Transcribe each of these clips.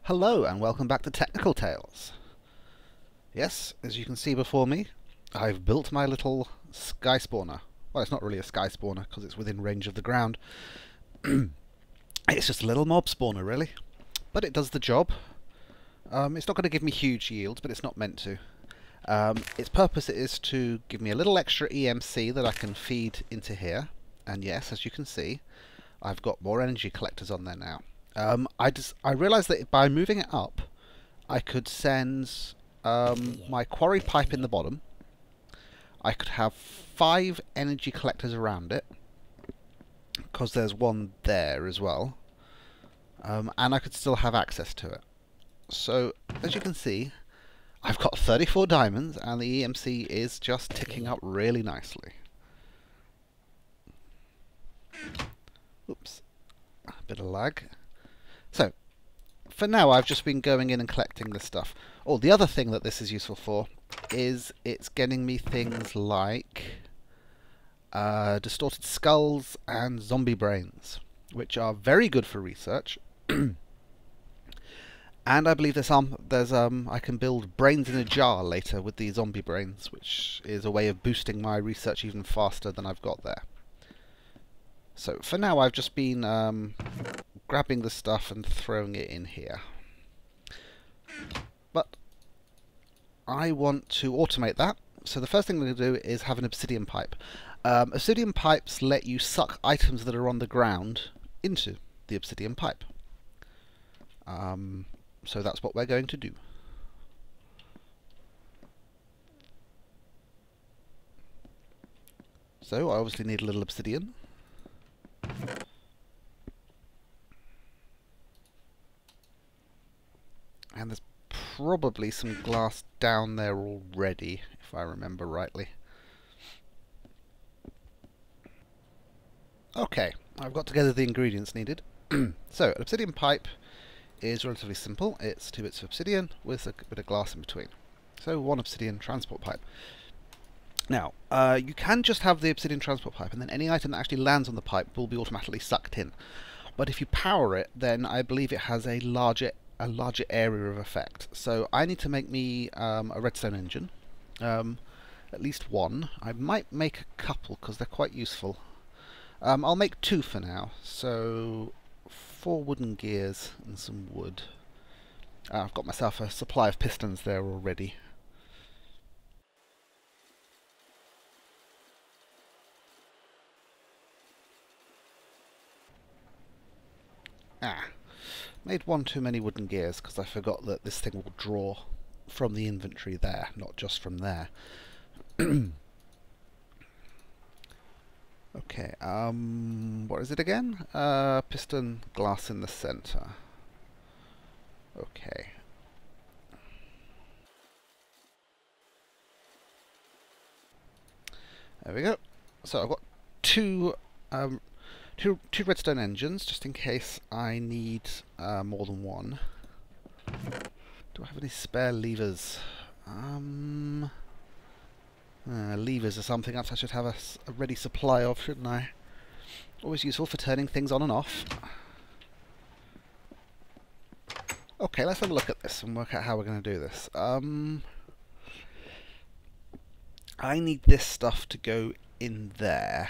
Hello and welcome back to Technical Tales. Yes, as you can see before me, I've built my little sky spawner. Well, it's not really a sky spawner because it's within range of the ground. It's just a little mob spawner, really. But it does the job. It's not going to give me huge yields, but it's not meant to. Its purpose is to give me a little extra EMC that I can feed into here. And yes, as you can see, I've got more energy collectors on there now. I realised that by moving it up, I could send my quarry pipe in the bottom. I could have 5 energy collectors around it, because there's one there as well. And I could still have access to it. So, as you can see, I've got 34 diamonds, and the EMC is just ticking up really nicely. Oops. A bit of lag. So, for now I've just been going in and collecting this stuff. Oh, the other thing that this is useful for is it's getting me things like distorted skulls and zombie brains, which are very good for research. And I believe I can build brains in a jar later with the zombie brains, which is a way of boosting my research even faster than I've got there. So for now I've just been grabbing the stuff and throwing it in here. But I want to automate that. So the first thing I'm going to do is have an obsidian pipe. Obsidian pipes let you suck items that are on the ground into the obsidian pipe. So that's what we're going to do. So I obviously need a little obsidian. And there's probably some glass down there already, if I remember rightly. Okay, I've got together the ingredients needed. So, an obsidian pipe is relatively simple. It's 2 bits of obsidian with a bit of glass in between. So, 1 obsidian transport pipe. Now, you can just have the obsidian transport pipe, and then any item that actually lands on the pipe will be automatically sucked in. But if you power it, then I believe it has a larger area of effect. So I need to make me a redstone engine, at least 1. I might make a couple because they're quite useful. I'll make 2 for now. So 4 wooden gears and some wood. I've got myself a supply of pistons there already. Made 1 too many wooden gears because I forgot that this thing will draw from the inventory there, not just from there. Okay, what is it again? Piston glass in the center. Okay. There we go. So I've got 2 redstone engines, just in case I need more than 1. Do I have any spare levers? Levers are something else I should have a ready supply of, shouldn't I? Always useful for turning things on and off. Okay, let's have a look at this and work out how we're going to do this. I need this stuff to go in there.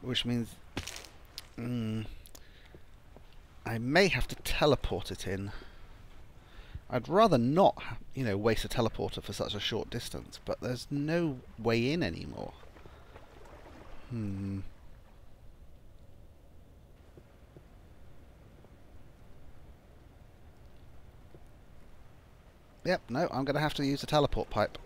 Which means I may have to teleport it in. I'd rather not, waste a teleporter for such a short distance, but there's no way in anymore. Yep, no, I'm going to have to use a teleport pipe.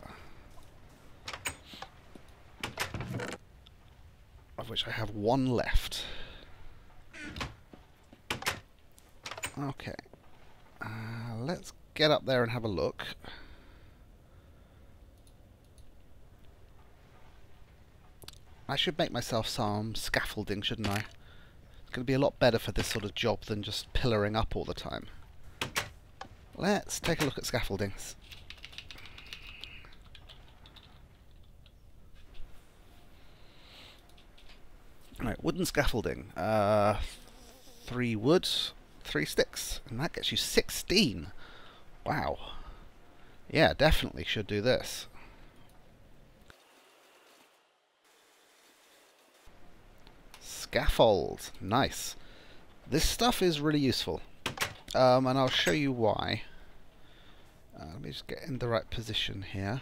Of which I have 1 left. Okay. Let's get up there and have a look. I should make myself some scaffolding, shouldn't I? It's going to be a lot better for this sort of job than just pillaring up all the time. Let's take a look at scaffoldings. Right, wooden scaffolding. 3 wood, 3 sticks, and that gets you 16. Wow. Yeah, definitely should do this. Scaffold. Nice. This stuff is really useful. And I'll show you why. Let me just get in the right position here.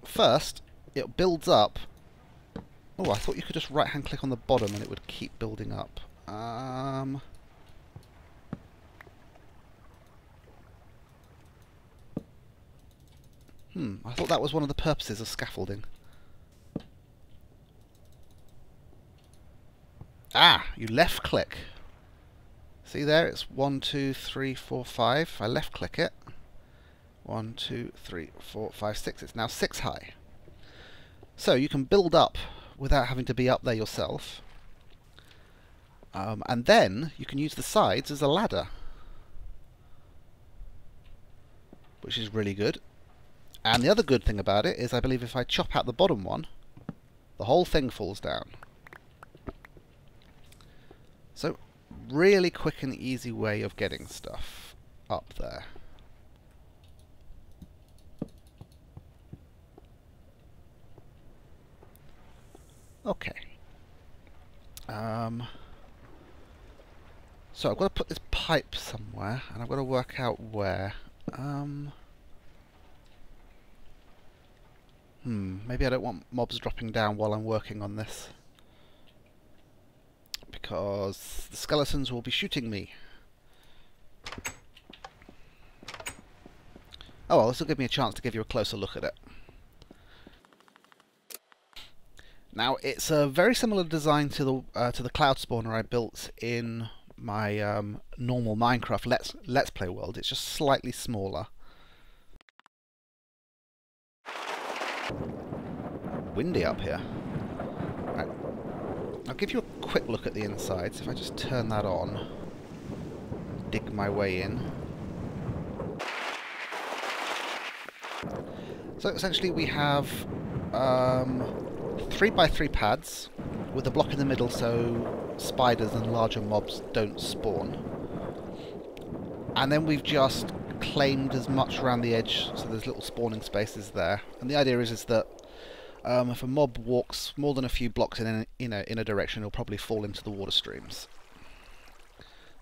First, it builds up. Oh, I thought you could just right-hand click on the bottom and it would keep building up. I thought that was one of the purposes of scaffolding. Ah, you left click. See there, it's 1, 2, 3, 4, 5. I left click it. 1, 2, 3, 4, 5, 6. It's now 6 high. So you can build up without having to be up there yourself. And then you can use the sides as a ladder, which is really good. And the other good thing about it is I believe if I chop out the bottom one, the whole thing falls down. So, really quick and easy way of getting stuff up there. Okay. So I've got to put this pipe somewhere, and I've got to work out where. Maybe I don't want mobs dropping down while I'm working on this, because the skeletons will be shooting me. Oh well, this will give me a chance to give you a closer look at it. Now, it's a very similar design to the cloud spawner I built in my normal Minecraft Let's Play world. It's just slightly smaller. Windy up here. Right. I'll give you a quick look at the insides. If I just turn that on, dig my way in. So essentially we have 3x3 pads with a block in the middle so spiders and larger mobs don't spawn. And then we've just claimed as much around the edge so there's little spawning spaces there. And the idea is that if a mob walks more than a few blocks in a direction, it'll probably fall into the water streams.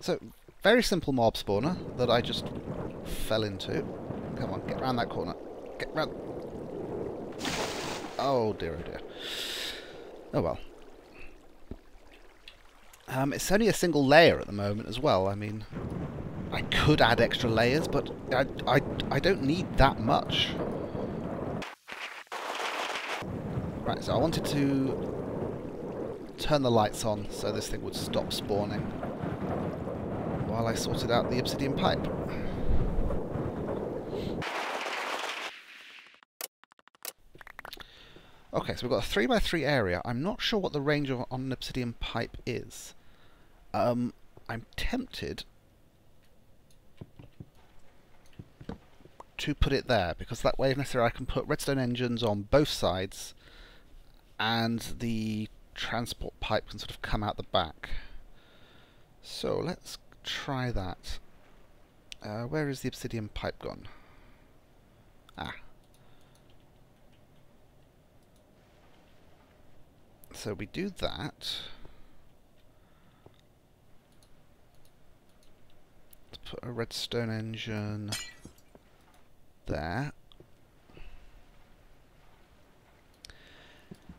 So, very simple mob spawner that I just fell into. Come on, get around that corner. Get round. Oh dear, oh dear. Oh well. It's only a single layer at the moment as well. I mean, I could add extra layers, but I don't need that much. Right, so I wanted to turn the lights on so this thing would stop spawning while I sorted out the obsidian pipe. Okay, so we've got a 3x3 area. I'm not sure what the range on an obsidian pipe is. I'm tempted to put it there, because that way if necessary I can put redstone engines on both sides and the transport pipe can sort of come out the back. So let's try that. Where is the obsidian pipe gone? Ah. So we do that. Let's put a redstone engine there.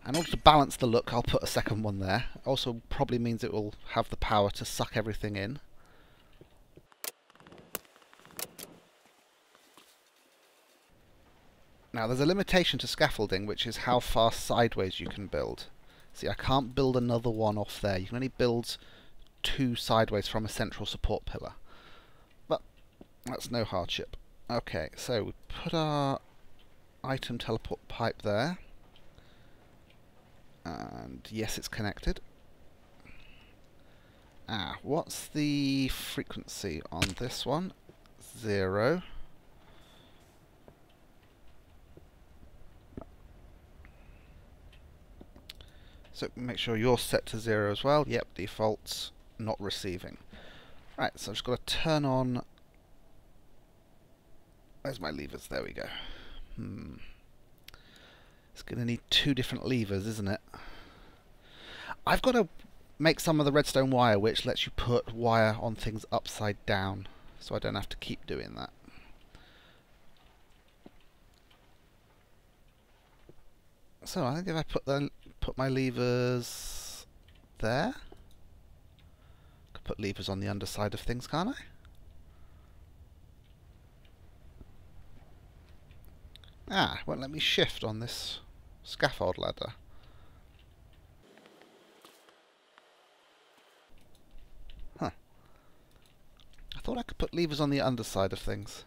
In order to balance the look, I'll put a second one there. Also probably means it will have the power to suck everything in. Now there's a limitation to scaffolding, which is how far sideways you can build. See, I can't build another one off there. You can only build 2 sideways from a central support pillar. But that's no hardship. Okay, so we put our item teleport pipe there. And yes, it's connected. Ah, what's the frequency on this one? 0. So make sure you're set to 0 as well. Yep, defaults, not receiving. Right, so I've just got to turn on... Where's my levers? There we go. It's going to need 2 different levers, isn't it? I've got to make some of the redstone wire which lets you put wire on things upside down, so I don't have to keep doing that. So I think if I put my levers there, I could put levers on the underside of things, can't I? Ah, it won't let me shift on this scaffold ladder. Huh. I thought I could put levers on the underside of things.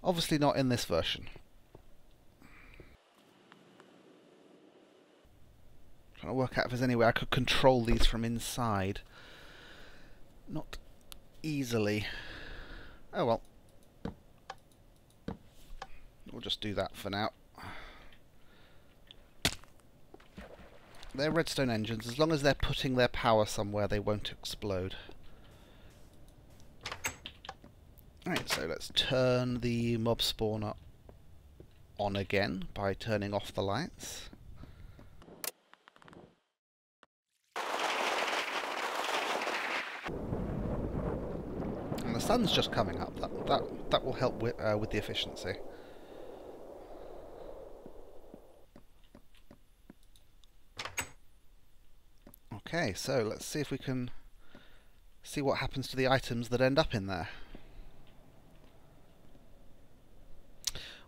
Obviously not in this version. Trying to work out if there's any way I could control these from inside. Not easily. Oh well. We'll just do that for now. They're redstone engines. As long as they're putting their power somewhere, they won't explode. Right, so let's turn the mob spawner on again by turning off the lights. And the sun's just coming up. That will help with the efficiency. Okay, so let's see if we can see what happens to the items that end up in there.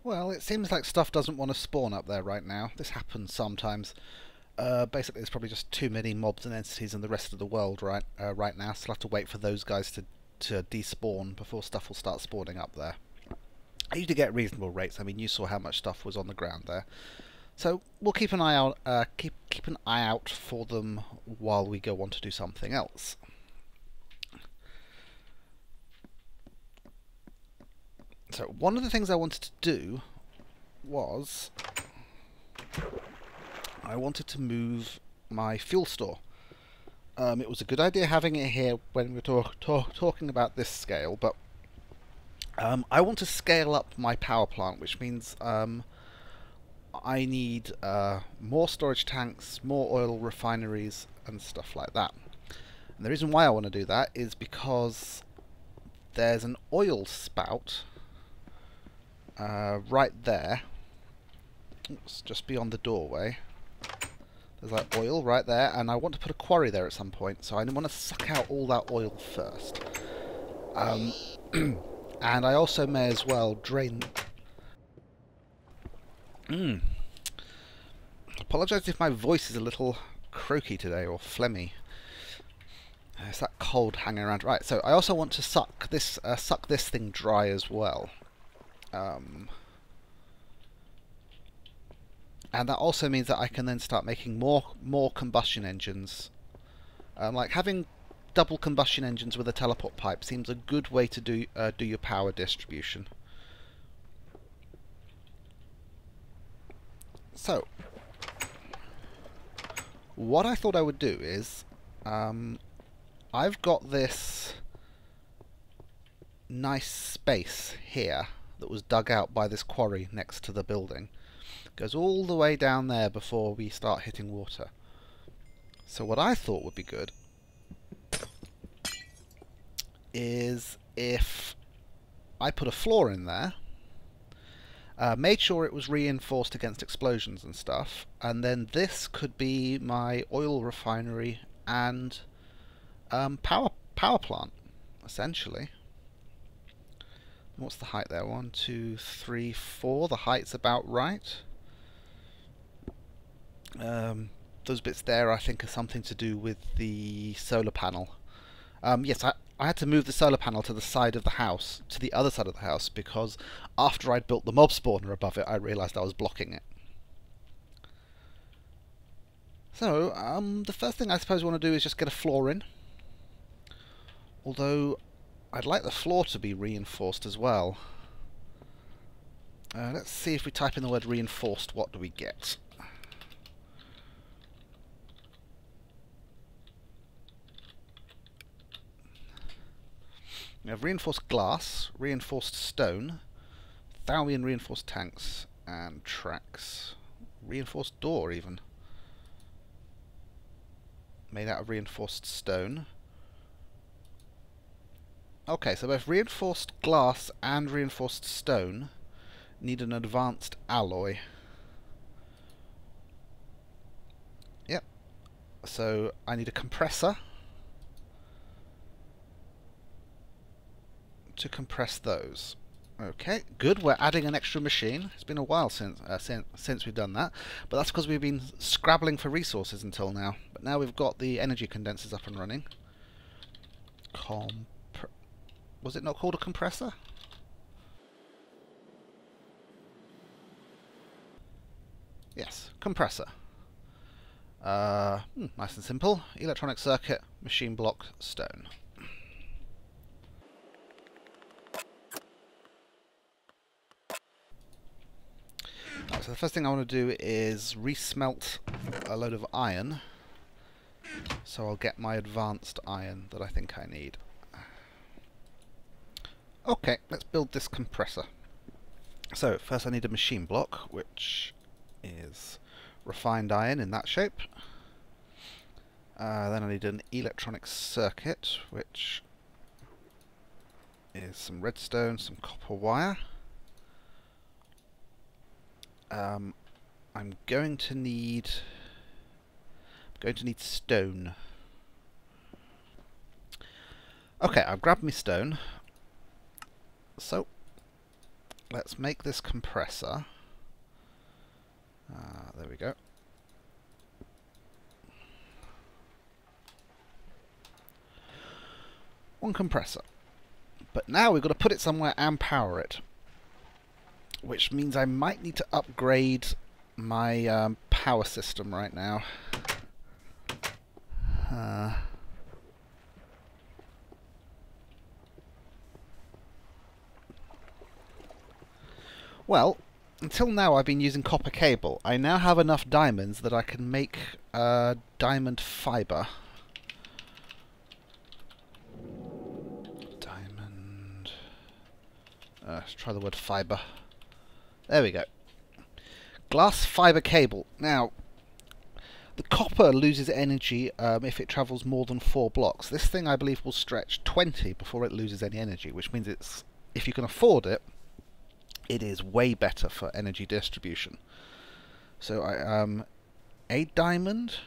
Well, it seems like stuff doesn't want to spawn up there right now. This happens sometimes. Basically, there's probably just too many mobs and entities in the rest of the world right now, so I'll have to wait for those guys to despawn before stuff will start spawning up there. I usually get reasonable rates. I mean, you saw how much stuff was on the ground there. So we'll keep an eye out, keep an eye out for them while we go on to do something else. So one of the things I wanted to do was I wanted to move my fuel store. It was a good idea having it here when we were talking about this scale, but I want to scale up my power plant, which means I need more storage tanks, more oil refineries and stuff like that. And the reason why I want to do that is because there's an oil spout right there. Oops, just beyond the doorway. There's like oil right there, and I want to put a quarry there at some point, so I want to suck out all that oil first. And I also may as well drain... Apologise if my voice is a little croaky today, or phlegmy. It's that cold hanging around. Right, so I also want to suck this thing dry as well. And that also means that I can then start making more combustion engines. Like having double combustion engines with a teleport pipe seems a good way to do your power distribution. So, what I thought I would do is, I've got this nice space here that was dug out by this quarry next to the building. Goes all the way down there before we start hitting water. So what I thought would be good is if I put a floor in there, made sure it was reinforced against explosions and stuff, and then this could be my oil refinery and power plant, essentially. What's the height there? 1, 2, 3, 4. The height's about right. Those bits there, I think, are something to do with the solar panel. Yes, I had to move the solar panel to the side of the house, to the other side of the house, because after I'd built the mob spawner above it, I realised I was blocking it. So, the first thing I suppose I want to do is just get a floor in. Although, I'd like the floor to be reinforced as well. Let's see if we type in the word reinforced, what do we get? We have reinforced glass, reinforced stone, Thaumian reinforced tanks, and tracks. Reinforced door, even. Made out of reinforced stone. Okay, so both reinforced glass and reinforced stone need an advanced alloy. Yep. So I need a compressor to compress those. Okay, good. We're adding an extra machine. It's been a while since we've done that, but that's because we've been scrabbling for resources until now. But now we've got the energy condensers up and running. Was it not called a compressor? Yes, compressor. Nice and simple. Electronic circuit, machine block, stone. Right, so the first thing I want to do is resmelt a load of iron. So I'll get my advanced iron that I think I need. Okay, let's build this compressor. So first I need a machine block, which is refined iron in that shape. Then I need an electronic circuit, which is some redstone, some copper wire. I'm going to need stone. Okay, I've grabbed my stone. So let's make this compressor. There we go. One compressor. But now we've got to put it somewhere and power it. Which means I might need to upgrade my power system right now. Well, until now I've been using copper cable. I now have enough diamonds that I can make diamond fibre. Diamond... let's try the word fibre. There we go. Glass fibre cable. Now, the copper loses energy if it travels more than 4 blocks. This thing, I believe, will stretch 20 before it loses any energy, which means it's, if you can afford it, it is way better for energy distribution. So a diamond,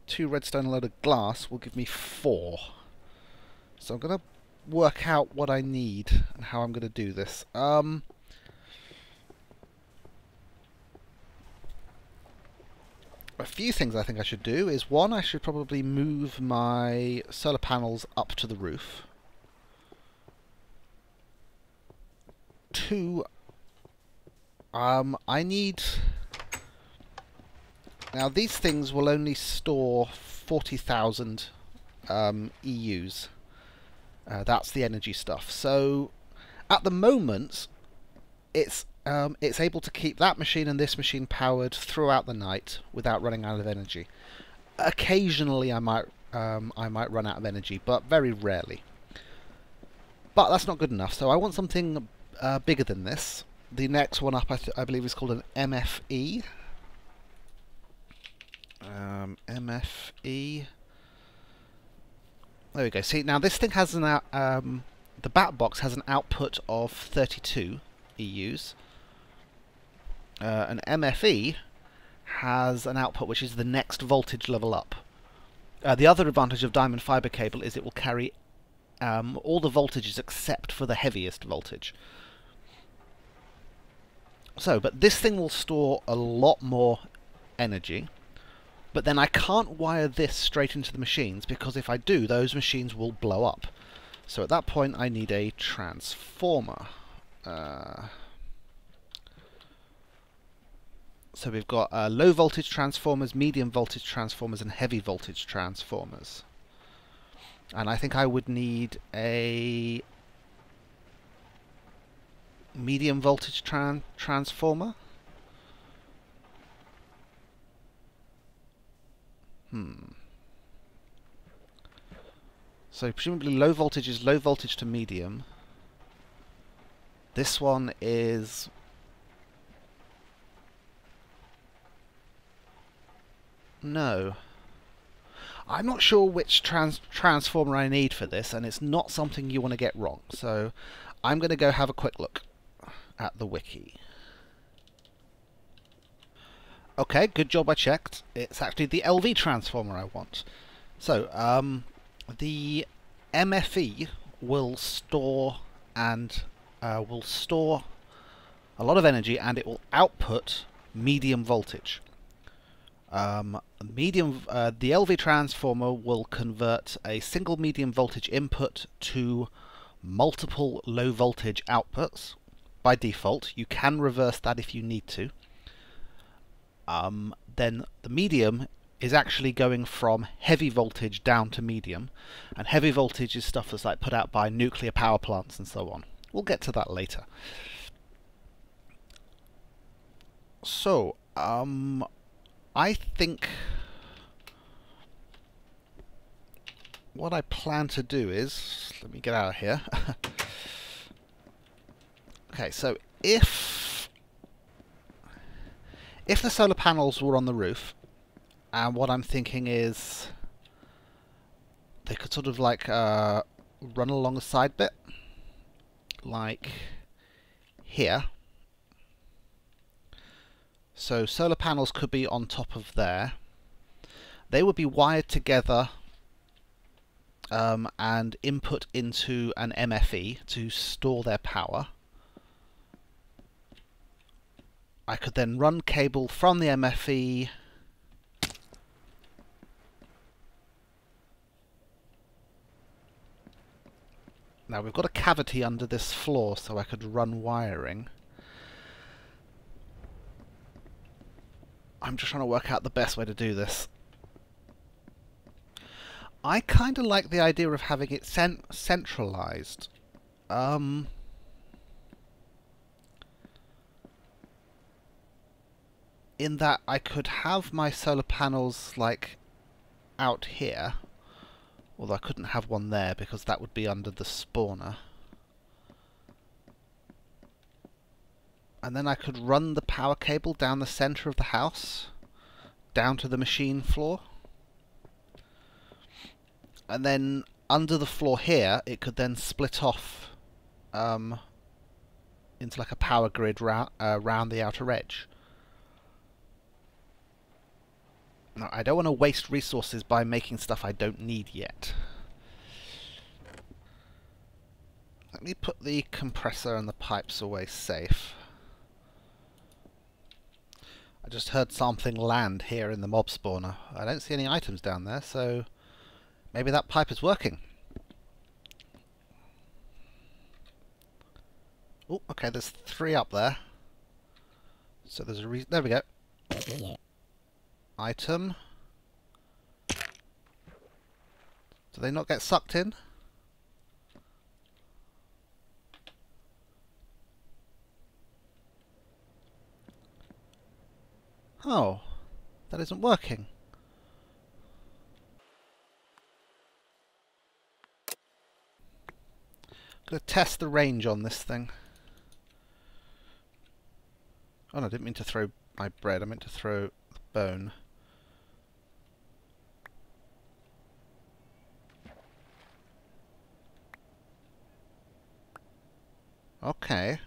2 redstone, a load of glass will give me 4. So I'm going to work out what I need and how I'm going to do this. A few things I think I should do is, one, I should probably move my solar panels up to the roof. 2, I need... Now these things will only store 40,000 EUs. That's the energy stuff. So at the moment, it's able to keep that machine and this machine powered throughout the night without running out of energy. Occasionally I might run out of energy, but very rarely. But that's not good enough, so I want something bigger than this. The next one up, I believe, is called an MFE. MFE. There we go. See, now this thing has an the bat box has an output of 32 EUs. An MFE has an output which is the next voltage level up. The other advantage of diamond fibre cable is it will carry all the voltages except for the heaviest voltage. So, but this thing will store a lot more energy, but then I can't wire this straight into the machines, because if I do, those machines will blow up. So at that point I need a transformer. So we've got low voltage transformers, medium voltage transformers, and heavy voltage transformers. And I think I would need a medium voltage transformer. So presumably low voltage is low voltage to medium. This one is... No. I'm not sure which transformer I need for this, and it's not something you want to get wrong. So I'm going to go have a quick look at the wiki. Okay, good job I checked. It's actually the LV transformer I want. So, the MFE will store a lot of energy, and it will output medium voltage. The LV transformer will convert a single medium voltage input to multiple low voltage outputs. By default, you can reverse that if you need to. Then the medium is actually going from heavy voltage down to medium, and heavy voltage is stuff that's like put out by nuclear power plants and so on. We'll get to that later. So, I think what I plan to do is, let me get out of here. Okay, so if the solar panels were on the roof, and what I'm thinking is they could sort of like run along a side bit, like here. So solar panels could be on top of there. They would be wired together and input into an MFE to store their power. I could then run cable from the MFE now we've got a cavity under this floor, so I could run wiring. I'm just trying to work out the best way to do this. I kind of like the idea of having it centralized. In that I could have my solar panels like out here, although I couldn't have one there because that would be under the spawner. And then I could run the power cable down the center of the house, down to the machine floor. And then under the floor here, it could then split off into like a power grid round the outer edge. Now, I don't want to waste resources by making stuff I don't need yet. Let me put the compressor and the pipes away safe. I just heard something land here in the mob spawner. I don't see any items down there, so maybe that pipe is working. Oh, okay, there's 3 up there. So there's a reason. There we go. Item. Do they not get sucked in? Oh, that isn't working. I'm going to test the range on this thing. Oh no, I didn't mean to throw my bread, I meant to throw the bone. Okay.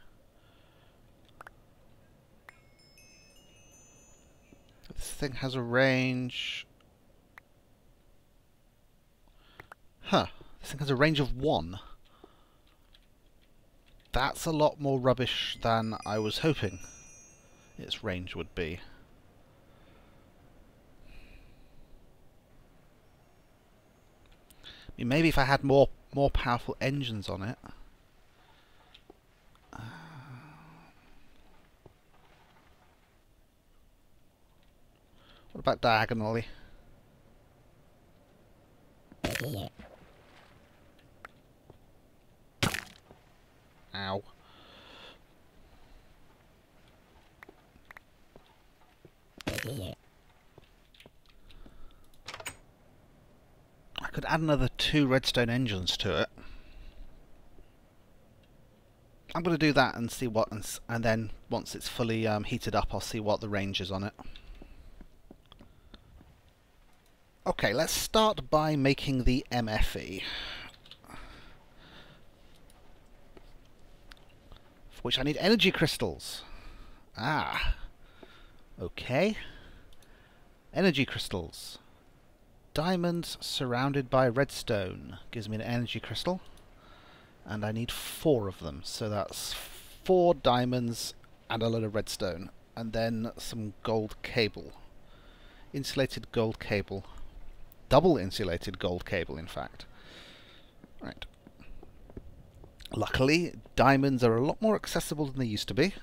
This thing has a range... Huh. This thing has a range of 1. That's a lot more rubbish than I was hoping its range would be. I mean, maybe if I had more powerful engines on it. What about diagonally? Ow. I could add another 2 redstone engines to it. I'm going to do that and see what, and then once it's fully heated up, I'll see what the range is on it. Okay, let's start by making the MFE, for which I need energy crystals. Ah, okay. Energy crystals. Diamonds surrounded by redstone gives me an energy crystal. And I need 4 of them, so that's 4 diamonds and a load of redstone, and then some gold cable. Insulated gold cable. Double insulated gold cable, in fact. Right. Luckily, diamonds are a lot more accessible than they used to be.